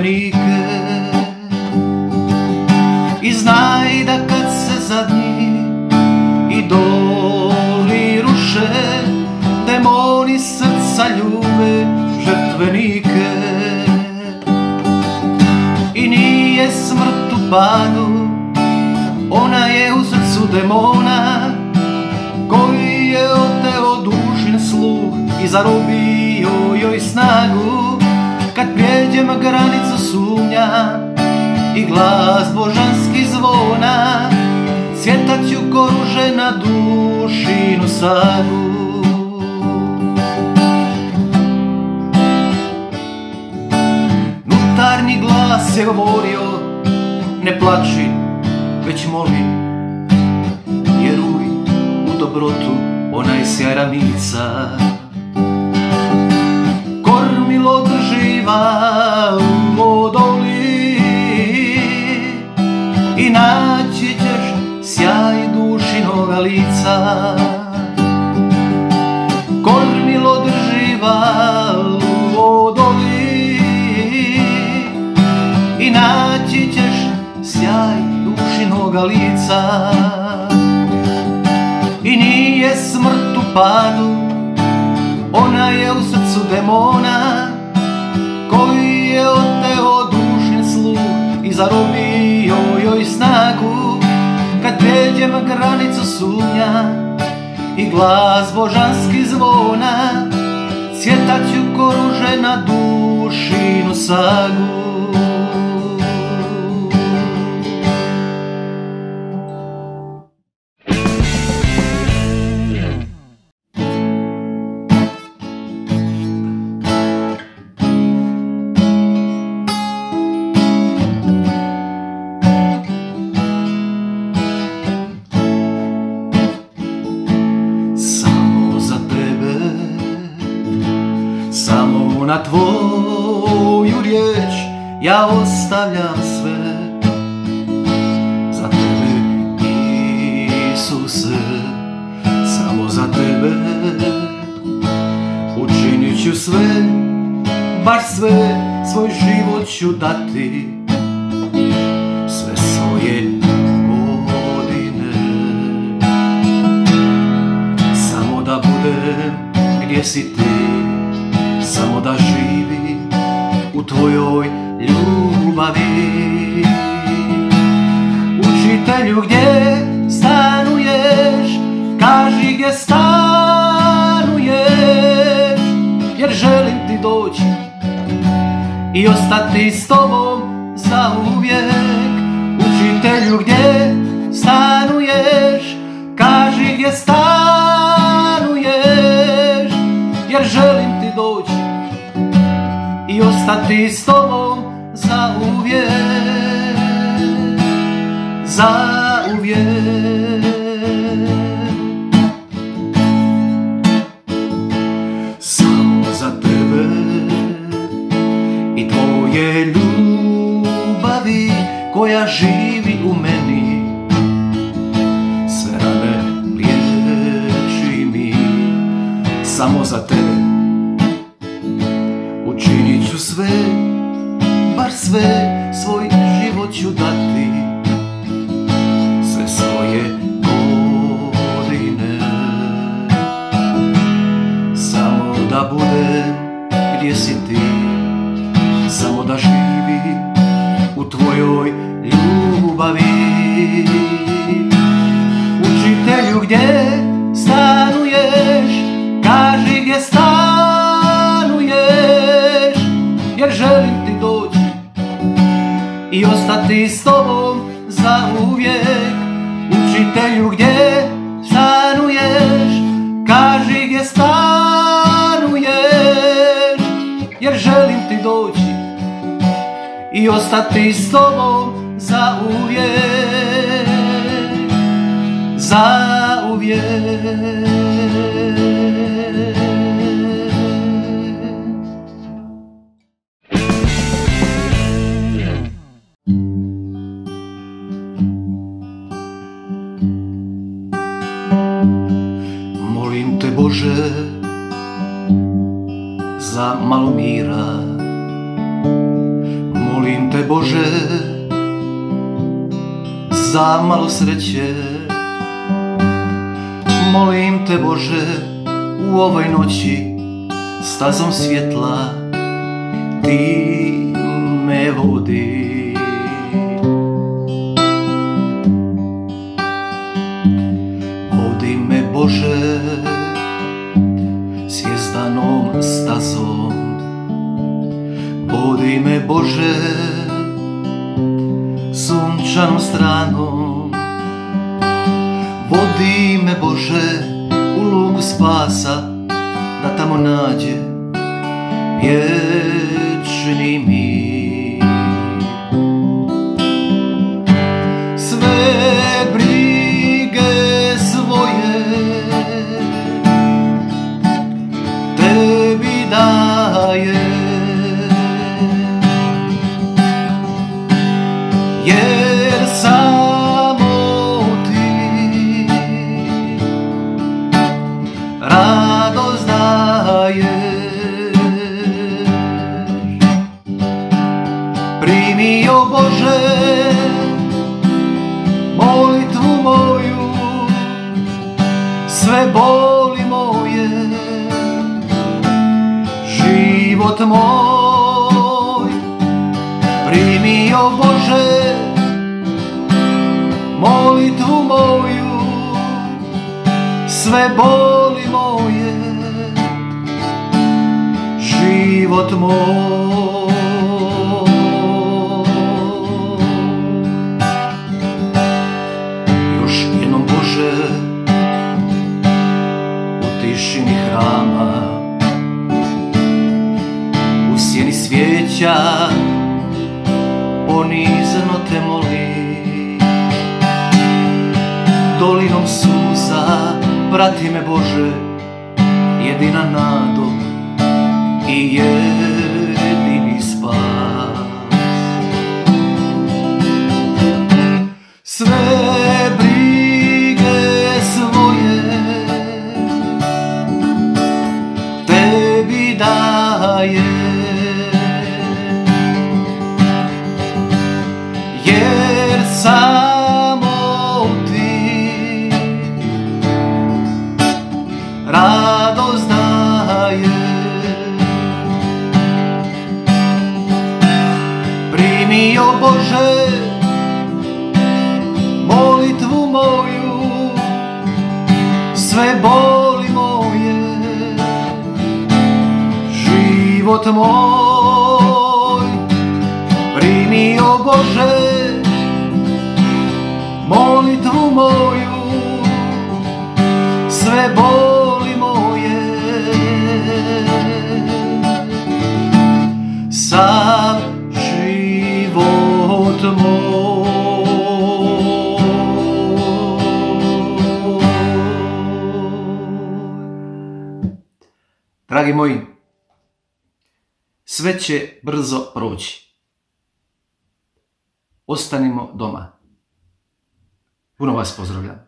žrtvenike. I znaj da kad se zadnji idoli ruše, demoni srca ljube žrtvenike. I nije smrt u padu, ona je u srcu demona, koji je oteo dušin sluh i zarobio joj snagu. Kad prijeđem granicu sumnja i glas božanski zvona, cvjetat ću ko ruže na dušinu sagu. Unutarnji glas je govorio, ne plači, već moli, vjeruj u dobrotu, ona je sjajranica. Kormilo drživa odoli i naći ćeš sjaj dušinoga lica. Kormilo drživa odoli i naći ćeš sjaj dušinoga lica. I nije smrt u padu, ona je u srcu demona, koji je oteo dušin sluh i zarobio joj snagu. Kad pređem granicu sumnja i glas božanski zvona, cvjetat ću ko ruže na dušinu sagu. Na tvoju riječ ja ostavljam sve, za tebe Isuse, samo za tebe. Učinit ću sve, baš sve, svoj život ću dati, sve svoje godine, samo da budem gdje si ti, samo da živim u tvojoj ljubavi. Učitelju, gdje stanuješ, kaži gdje stanuješ, jer želim ti doći i ostati s tobom zauvijek. Učitelju, gdje stanuješ, kaži gdje stanuješ, jer želim ti doći i ostati s tobom zauvijek, zauvijek. Samo za tebe i tvoje ljubavi koja živi u meni, sve rane liječi mi. Samo za tebe učinit ću sve, bar sve, svoj život ću dati, sve svoje godine, samo da budem gdje si ti, samo da živim u tvojoj ljubavi. Učitelju, gdje stanuješ, kaži gdje stanuješ, jer želim ti doći i ostati s tobom zauvijek. Učitelju, gdje stanuješ, kaži gdje stanuješ, jer želim ti doći i ostati s tobom zauvijek, zauvijek. Molim te, Bože, za malo mira, me Bože za malo sreće. Molim te Bože u ovoj noći stazom svjetla ti me vodi. Vodi me Bože zvjezdanom stazom. Vodi me Bože sunčanom stranom. Vodi me Bože u luku spasa, da tamo nađem vječni mir. Sve brige svoje tebi dajem, jer samo ti radost daješ. Primi, o Bože, molitvu moju, sve boli moje, život moj. Primi, o Bože, molitvu moju, sve boli moje, život moj. Još jednom Bože, u tišini hrama, u sjeni svijeća, ponizno te molim. Dolinom suza prati me Bože, jedina nado i jedini spas. Sve brige svoje tebi dajem, jer samo ti radost daješ. Primi, o Bože, molitvu moju, sve boli moje, život moj. Primi, o Bože, molitvu moju, sve boli moje, sav život moj. Dragi moji, sve će brzo proći. Ostanimo doma. Puno vas pozdravljam.